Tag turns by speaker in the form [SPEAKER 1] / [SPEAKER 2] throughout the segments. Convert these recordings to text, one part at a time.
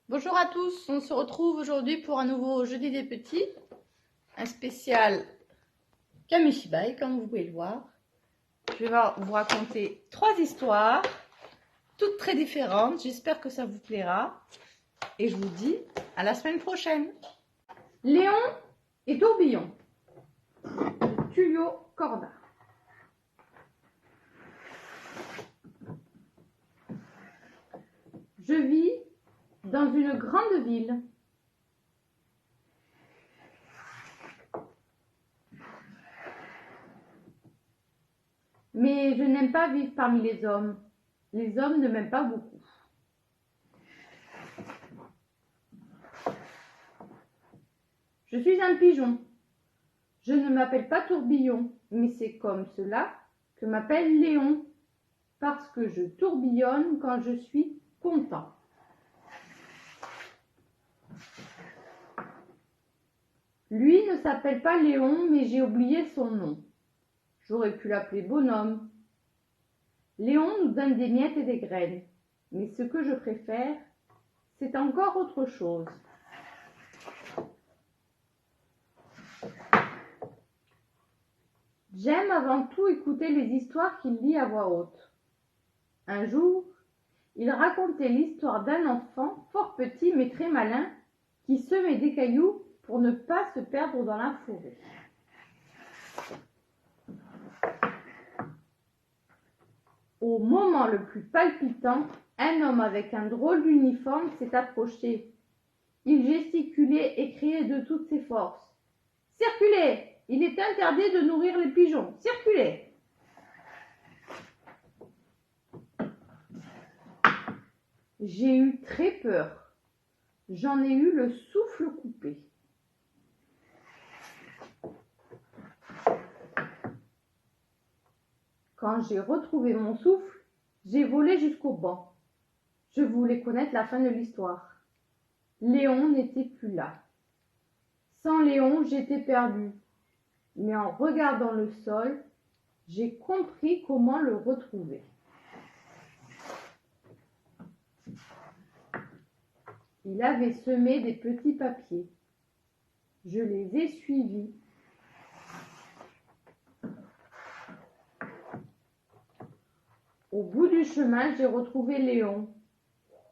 [SPEAKER 1] Bonjour à tous, on se retrouve aujourd'hui pour un nouveau Jeudi des Petits, un spécial Kamishibai, comme vous pouvez le voir. Je vais vous raconter 3 histoires, toutes très différentes. J'espère que ça vous plaira. Et je vous dis à la semaine prochaine. Léon et Tourbillon, de Tullio Corda. Je vis dans une grande ville. Mais je n'aime pas vivre parmi les hommes. Les hommes ne m'aiment pas beaucoup. Je suis un pigeon. Je ne m'appelle pas Tourbillon, mais c'est comme cela que m'appelle Léon, parce que je tourbillonne quand je suis content. Lui ne s'appelle pas Léon, mais j'ai oublié son nom. J'aurais pu l'appeler Bonhomme. Léon nous donne des miettes et des graines, mais ce que je préfère, c'est encore autre chose. J'aime avant tout écouter les histoires qu'il lit à voix haute. Un jour, il racontait l'histoire d'un enfant fort petit mais très malin qui semait des cailloux pour ne pas se perdre dans la forêt. Au moment le plus palpitant, un homme avec un drôle d'uniforme s'est approché. Il gesticulait et criait de toutes ses forces. « Circulez! Il est interdit de nourrir les pigeons! Circulez !» J'ai eu très peur. J'en ai eu le souffle coupé. Quand j'ai retrouvé mon souffle, j'ai volé jusqu'au banc. Je voulais connaître la fin de l'histoire. Léon n'était plus là. Sans Léon, j'étais perdue. Mais en regardant le sol, j'ai compris comment le retrouver. Il avait semé des petits papiers. Je les ai suivis. Au bout du chemin, j'ai retrouvé Léon.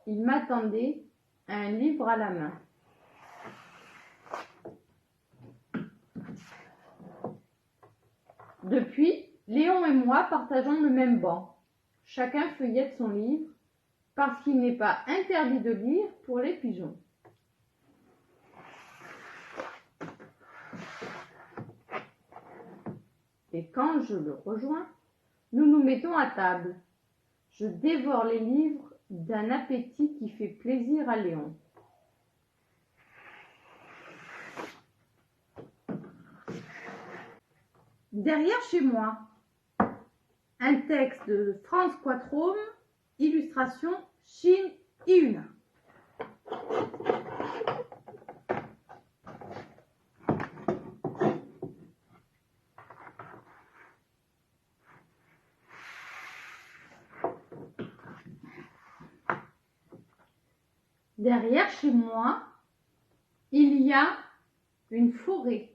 [SPEAKER 1] Il m'attendait, un livre à la main. Depuis, Léon et moi partageons le même banc. Chacun feuillette son livre, parce qu'il n'est pas interdit de lire pour les pigeons. Et quand je le rejoins, nous nous mettons à table. Je dévore les livres d'un appétit qui fait plaisir à Léon. Derrière chez moi, un texte de France Quattrome, illustration Chine Iuna. Derrière chez moi, il y a une forêt.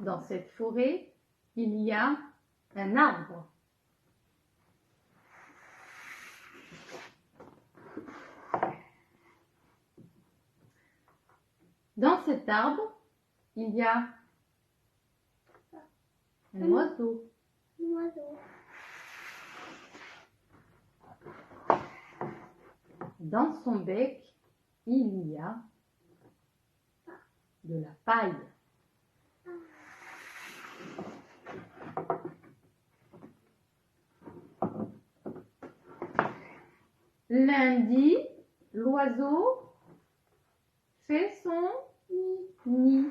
[SPEAKER 1] Dans cette forêt, il y a un arbre. Dans cet arbre, il y a un oiseau. Dans son bec, il y a de la paille. Lundi, l'oiseau fait son nid.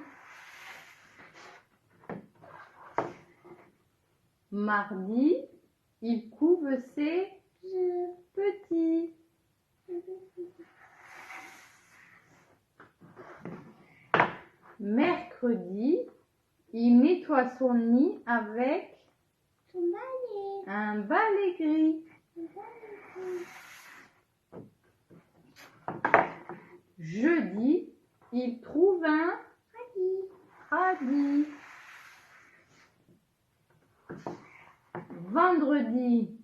[SPEAKER 1] Mardi, il couve ses petits. Mercredi, il nettoie son nid avec Un balai gris. Jeudi, il trouve un radis. Vendredi,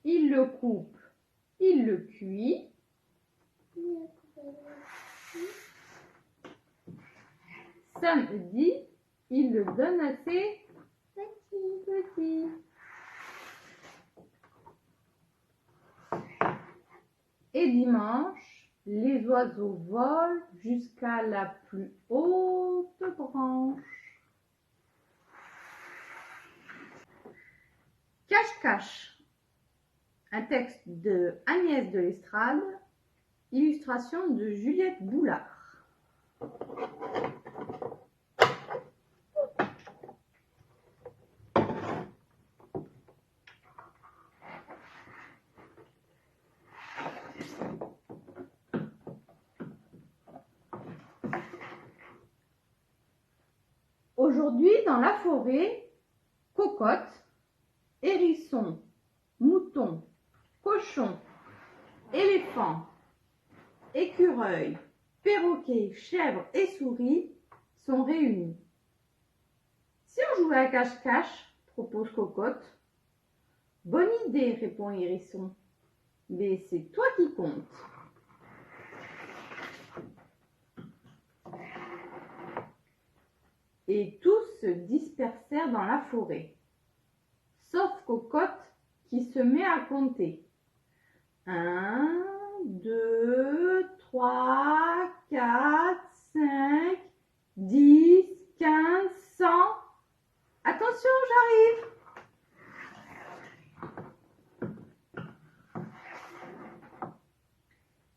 [SPEAKER 1] il le coupe, il le cuit. Samedi, il le donne à ses petits. Et dimanche, les oiseaux volent jusqu'à la plus haute branche. Cache-cache, un texte de Agnès de l'Estrade, illustration de Juliette Boulard. Aujourd'hui, dans la forêt, cocotte, hérisson, mouton, cochon, éléphant, écureuil, perroquet, chèvre et souris sont réunis. Si on jouait à cache-cache, propose Cocotte. Bonne idée, répond Hérisson. Mais c'est toi qui compte. Et tous se dispersèrent dans la forêt, sauf Cocotte qui se met à compter. 1, 2, 3, 4, 5, 10, 15, 100. Attention, j'arrive.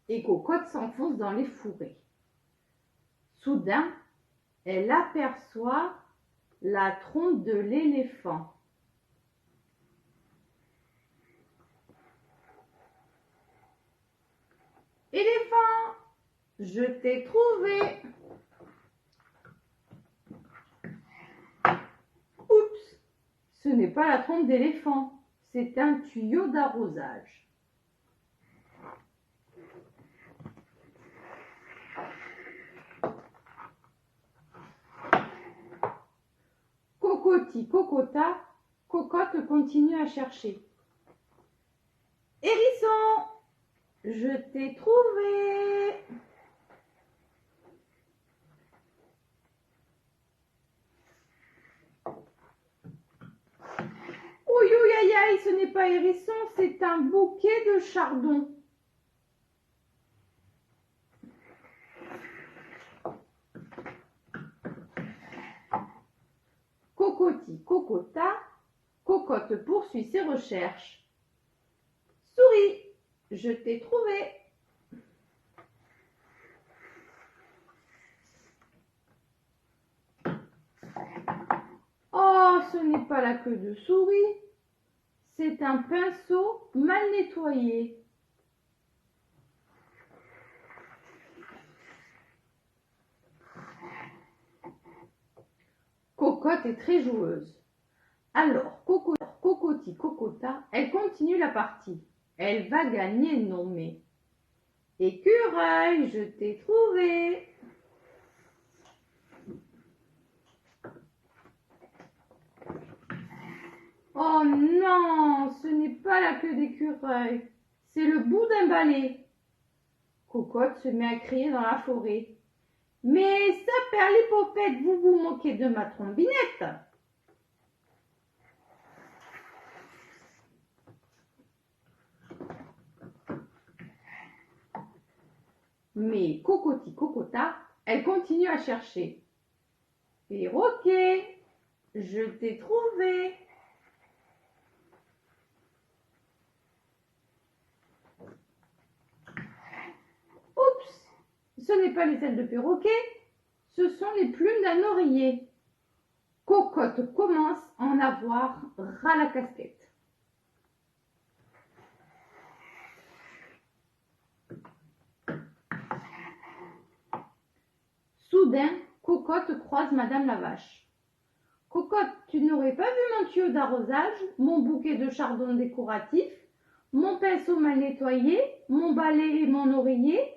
[SPEAKER 1] Et Cocotte s'enfonce dans les fourrés. Soudain, elle aperçoit la trompe de l'éléphant. Éléphant, je t'ai trouvé. Oups, ce n'est pas la trompe d'éléphant, c'est un tuyau d'arrosage. Cocoti, cocota, Cocotte continue à chercher. Hérisson, je t'ai trouvé. Ouïe, ouïe, aïe, aïe, ce n'est pas Hérisson, c'est un bouquet de chardon. Cocoti, cocota, Cocotte poursuit ses recherches. Souris, je t'ai trouvé. Oh, ce n'est pas la queue de souris, c'est un pinceau mal nettoyé. Cocotte est très joueuse. Alors, Cocoti, cocota, elle continue la partie. Elle va gagner nommé. Écureuil, je t'ai trouvé. Oh non, ce n'est pas la queue d'écureuil, c'est le bout d'un balai. Cocotte se met à crier dans la forêt. Mais ça, perlipopette, vous vous moquez de ma trombinette. Mais Cocoti, cocota, elle continue à chercher. Perroquet, je t'ai trouvé. Oups, ce n'est pas les ailes de perroquet, ce sont les plumes d'un oreiller. Cocotte commence à en avoir ras la casquette. Soudain, Cocotte croise Madame la Vache. Cocotte, tu n'aurais pas vu mon tuyau d'arrosage, mon bouquet de chardon décoratif, mon pinceau mal nettoyé, mon balai et mon oreiller.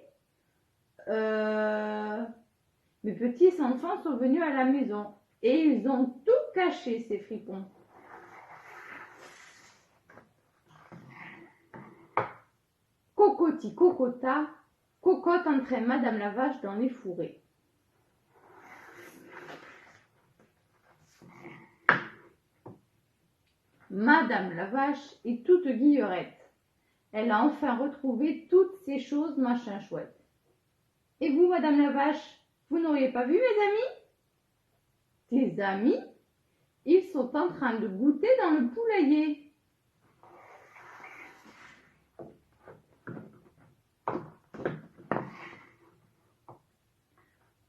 [SPEAKER 1] Mes petits enfants sont venus à la maison et ils ont tout caché, ces fripons. Cocoti, cocota, Cocotte entraîne Madame la Vache dans les fourrés. Madame la Vache est toute guillerette. Elle a enfin retrouvé toutes ces choses machin chouette. Et vous, Madame la Vache, vous n'auriez pas vu mes amis? Tes amis? Ils sont en train de goûter dans le poulailler.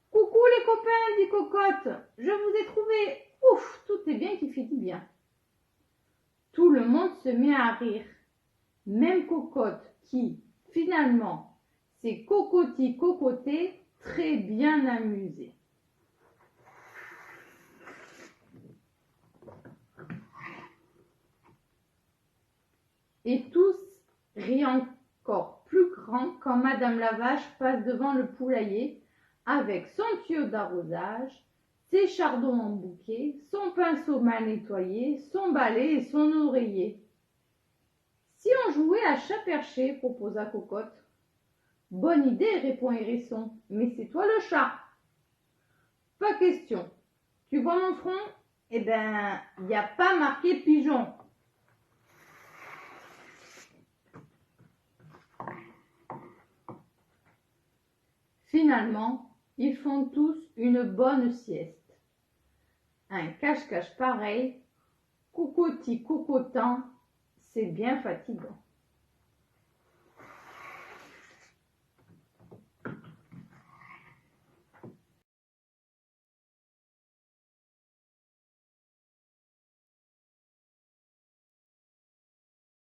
[SPEAKER 1] Coucou les copains, dit Cocotte, je vous ai trouvé. Ouf, tout est bien qui finit bien. Tout le monde se met à rire. Même Cocotte qui, finalement, s'est cocotée, très bien amusée. Et tous rient encore plus grand quand Madame la Vache passe devant le poulailler avec son tuyau d'arrosage, ses chardons en bouquet, son pinceau mal nettoyé, son balai et son oreiller. Si on jouait à chat perché, proposa Cocotte. Bonne idée, répond Hérisson, mais c'est toi le chat. Pas question. Tu vois mon front? Eh ben, il n'y a pas marqué pigeon. Finalement, ils font tous une bonne sieste. Un cache-cache pareil, cocotant, c'est bien fatigant.